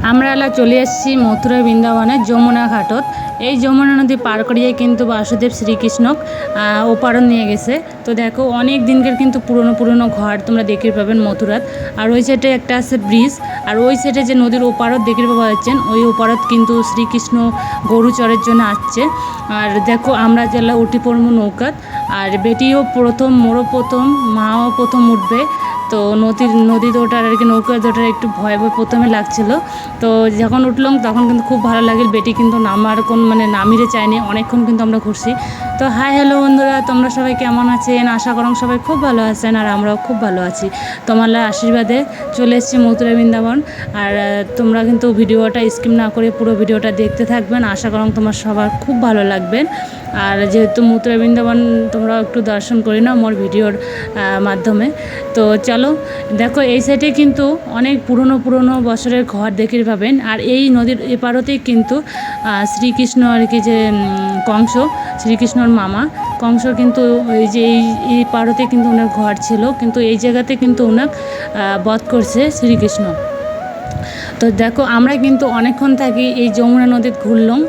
আমরা এলা চলে এসেছি মথুরা বৃন্দাবনের যমুনা ঘাটত। এই যমুনা নদী পার করিয়ে কিন্তু বাসুদেব শ্রীকৃষ্ণক ওপারত নিয়ে গেছে। তো দেখো অনেক দিনকার কিন্তু পুরনো ঘর তোমরা দেখতে পাবেন মথুরাত। আর ওই সাইডে একটা আছে ব্রিজ, আর ওই সাইডে যে নদীর ওপারত দেখতে পাওয়া যাচ্ছেন, ওই ওপারত কিন্তু শ্রীকৃষ্ণ গরু চড়ের জন্য আসছে। আর দেখো আমরা যেলা উঠি পড়বো নৌকাত, আর বেটিও প্রথম, মোড়ও প্রথম, মাও প্রথম উঠবে। তো নদীতে ওঠার আর কি নৌকাতে ওঠার একটু ভয় প্রথমে লাগছিল। তো যখন উঠলাম তখন কিন্তু খুব ভালো লাগল। বেটি কিন্তু নামার নামিরে চায়নি, অনেকক্ষণ কিন্তু আমরা ঘুরছি। তো হাই হ্যালো বন্ধুরা, তোমরা সবাই কেমন আছেন? আশা করুন সবাই খুব ভালো আছেন, আর আমরাও খুব ভালো আছি। তোমার আশীর্বাদে চলে এসেছি মথুরা বৃন্দাবন। আর তোমরা কিন্তু ভিডিওটা স্কিপ না করে পুরো ভিডিওটা দেখতে থাকবেন। আশা করুন তোমার সবার খুব ভালো লাগবে। আর যেহেতু মথুরা বৃন্দাবন তোমরা একটু দর্শন করি না মোর ভিডিওর মাধ্যমে। তো চলো দেখো, এই সাইডে কিন্তু অনেক পুরনো বছরের ঘর দেখতে পাবেন। আর এই নদীর এপারতেই কিন্তু শ্রীকৃষ্ণ আর কি যে কংস, শ্রীকৃষ্ণর মামা কংস কিন্তু ওই যে এই পারতে কিন্তু ওনার ঘর ছিল, কিন্তু এই জায়গাতে কিন্তু ওনার বধ করছে শ্রীকৃষ্ণ। তো দেখো আমরা কিন্তু অনেকক্ষণ থাকি এই যমুনা নদীতে ঘুরলাম।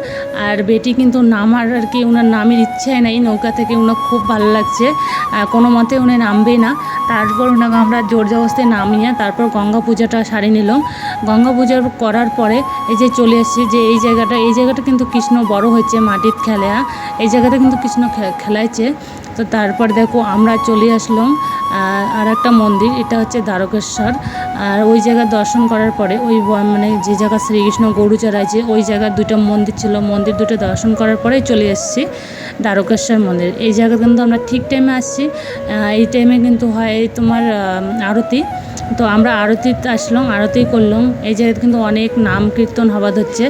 আর বেটি কিন্তু নামার আর কি ওনার নামের ইচ্ছাই নাই নৌকা থেকে, ওনার খুব ভালো লাগছে, কোনো মতে উনি নামবেই না। তারপর ওনাকে আমরা জোর জবস্থায় নামিয়ে তারপর গঙ্গা পূজাটা সারি নিলাম। গঙ্গা পূজা করার পরে এই যে চলে এসেছি যে এই জায়গাটা কিন্তু কৃষ্ণ বড় হচ্ছে মাটির খেলা, এই জায়গাটা কিন্তু কৃষ্ণ খেলাইছে। তো তারপর দেখো আমরা চলে আসলাম আর একটা মন্দির, এটা হচ্ছে দ্বারকেশ্বর। আর ওই জায়গা দর্শন করার পরে ওই যে জায়গা শ্রীকৃষ্ণ গরু চড়াইছে ওই জায়গার দুটো মন্দির ছিল, মন্দির দুটো দর্শন করার পরেই চলে এসেছি দ্বারকেশ্বর মন্দির। এই জায়গা কিন্তু আমরা ঠিক টাইমে আসছি। এই টাইমে কিন্তু হয় তোমার আরতি। তো আমরা আরতিতে আসলাম, আরতি করলাম। এই জায়গায় কিন্তু অনেক নাম কীর্তন হবাদ হচ্ছে।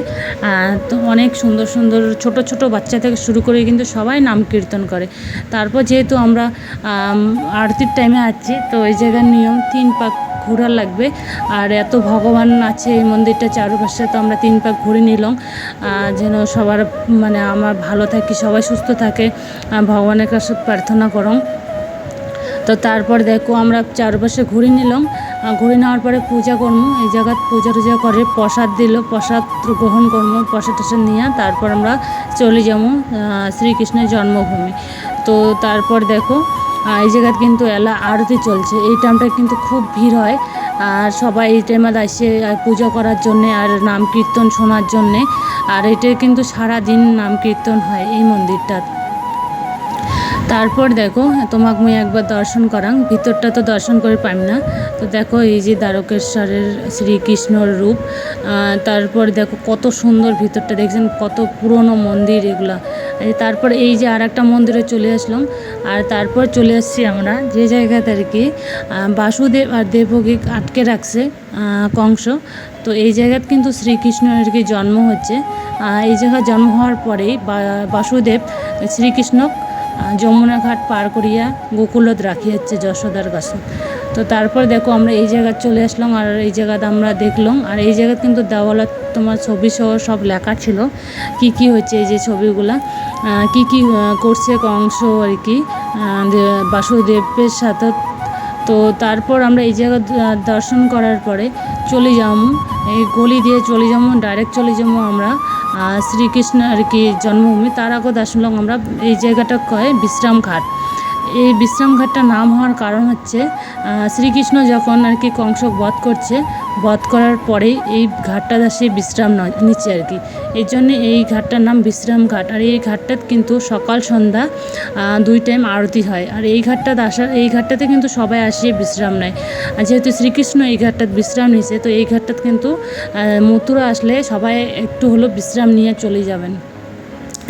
তো অনেক সুন্দর ছোট বাচ্চা থেকে শুরু করে কিন্তু সবাই নাম কীর্তন করে। তারপর যেহেতু আমরা আরতির টাইমে আসছি, তো এই জায়গার নিয়ম 3 পাক ঘোরা লাগবে। আর এত ভগবান আছে এই মন্দিরটা চারপাশে, তো আমরা 3 পাক ঘুরে নিলাম যেন সবার আমার ভালো থাকি, সবাই সুস্থ থাকে, ভগবানের কাছে প্রার্থনা করুন। তো তারপর দেখো আমরা চারপাশে ঘুরে নিলাম, ঘুরে নেওয়ার পরে পূজা করবো। এই জায়গায় পূজা টুজা করে প্রসাদ দিল, প্রসাদ গ্রহণ করবো, প্রসাদ নিয়ে তারপর আমরা চলে যাবো শ্রীকৃষ্ণের জন্মভূমি। তো তারপর দেখো এই জায়গায় কিন্তু এলা আরতি চলছে, এই টাইমটা কিন্তু খুব ভিড় হয়। আর সবাই এই টাইমে আসে পূজা করার জন্যে আর নাম কীর্তন শোনার জন্যে। আর এটা কিন্তু সারাদিন নাম কীর্তন হয় এই মন্দিরটা। তারপর দেখো তোমাকে মুই একবার দর্শন করাং, ভিতরটা তো দর্শন করে পাই না। তো দেখো এই যে দ্বারকেশ্বরের শ্রীকৃষ্ণর রূপ। তারপর দেখো কত সুন্দর ভিতরটা, দেখছেন কত পুরনো মন্দির এগুলা। তারপর এই যে আর একটা মন্দিরে চলে আসলাম। আর তারপর চলে আসছি আমরা যে জায়গাতে আর কি বাসুদেব আর দেবকী আটকে রাখছে কংস। তো এই জায়গাতে কিন্তু শ্রীকৃষ্ণ আর কি জন্ম হচ্ছে। এই জায়গায় জন্ম হওয়ার পরেই বাসুদেব শ্রীকৃষ্ণ যমুনা ঘাট পার করিয়া গোকুলত রাখিয়াছে যশোদার কাছে। তো তারপর দেখো আমরা এই জায়গায় চলে আসলাম, আর এই জায়গাতে আমরা দেখলাম। আর এই জায়গায় কিন্তু দেওয়ালে তোমার ছবি সহ সব লেখা ছিল কি হচ্ছে, এই যে ছবিগুলা কি করছে কংস আর কি বাসুদেবের সাথে। তো তারপর আমরা এই জায়গা দর্শন করার পরে চলে যাবো, এই গলি দিয়ে চলে যাবো, ডাইরেক্ট চলে যাবো আমরা শ্রীকৃষ্ণ আর কি জন্মভূমি। তার আগে আসলাম আমরা এই জায়গাটা কয় বিশ্রাম ঘাট। এই বিশ্রাম ঘাটটার নাম হওয়ার কারণ হচ্ছে শ্রীকৃষ্ণ যখন আর কি কংসক বধ করছে, বধ করার পরেই এই ঘাটটা সে বিশ্রাম নিচ্ছে আর কি, এই জন্যে এই ঘাটটার নাম বিশ্রাম ঘাট। আর এই ঘাটটাতে কিন্তু সকাল সন্ধ্যা 2 টাইম আরতি হয়। আর এই ঘাটটাতে কিন্তু সবাই আসে বিশ্রাম নেয়। আর যেহেতু শ্রীকৃষ্ণ এই ঘাটটাতে বিশ্রাম নিছে, তো এই ঘাটটাতে কিন্তু মথুরা আসলে সবাই একটু হলো বিশ্রাম নিয়ে চলে যাবেন,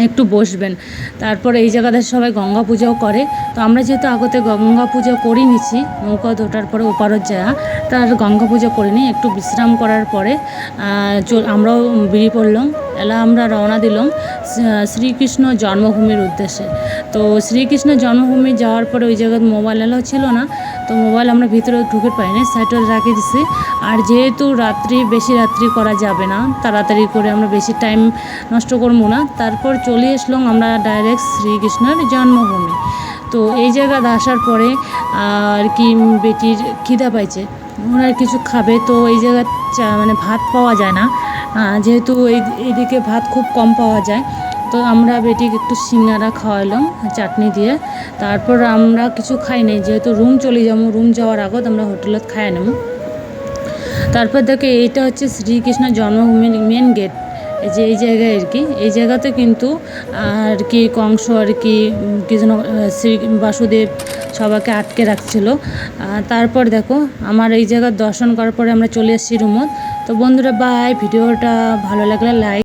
একটু বসবেন। তারপর এই জায়গাতে সবাই গঙ্গা পূজাও করে। তো আমরা যেহেতু আগতে গঙ্গা পূজা করে নিছি নৌকা ওঠার পরে ওপারত যায়, তার গঙ্গা পূজা করে নিই, একটু বিশ্রাম করার পরে আমরাও বেরিয়ে পড়লাম। এলা আমরা রওনা দিলাম শ্রীকৃষ্ণ জন্মভূমির উদ্দেশ্যে। তো শ্রীকৃষ্ণ জন্মভূমি যাওয়ার পরে ওই জায়গায় মোবাইল এলাও ছিল না, তো মোবাইল আমরা ভিতরে ঢুকে পাইনি, সাইডে রাখে দিছি। আর যেহেতু বেশি রাত্রি করা যাবে না, তাড়াতাড়ি করে আমরা বেশি টাইম নষ্ট করবো না। তারপর চলে আসলাম আমরা ডাইরেক্ট শ্রীকৃষ্ণের জন্মভূমি। তো এই জায়গায় আসার পরে আর কি বেটির খিদা পাইছে, ওনার কিছু খাবে। তো এই জায়গায় ভাত পাওয়া যায় না, যেহেতু এইদিকে ভাত খুব কম পাওয়া যায়, তো আমরা বেটিকে একটু সিঙ্গারা খাওয়াইলাম চাটনি দিয়ে। তারপর আমরা কিছু খাই নাই, যেহেতু রুম চলে যাবো, রুম যাওয়ার আগত আমরা হোটেলত খাই নেব। তারপর দেখো এইটা হচ্ছে শ্রীকৃষ্ণ জন্মভূমির মেন গেট। এই জায়গায় আর কি, এই জায়গাতে কিন্তু আর কি কংস আর কি কৃষ্ণ শ্রী বাসুদেব সবাইকে আটকে রাখছিল। তারপর দেখো আমার এই জায়গার দর্শন করার পরে আমরা চলে এসেছি রুমত। তো বন্ধুরা বাই, ভিডিওটা ভালো লাগলে লাইক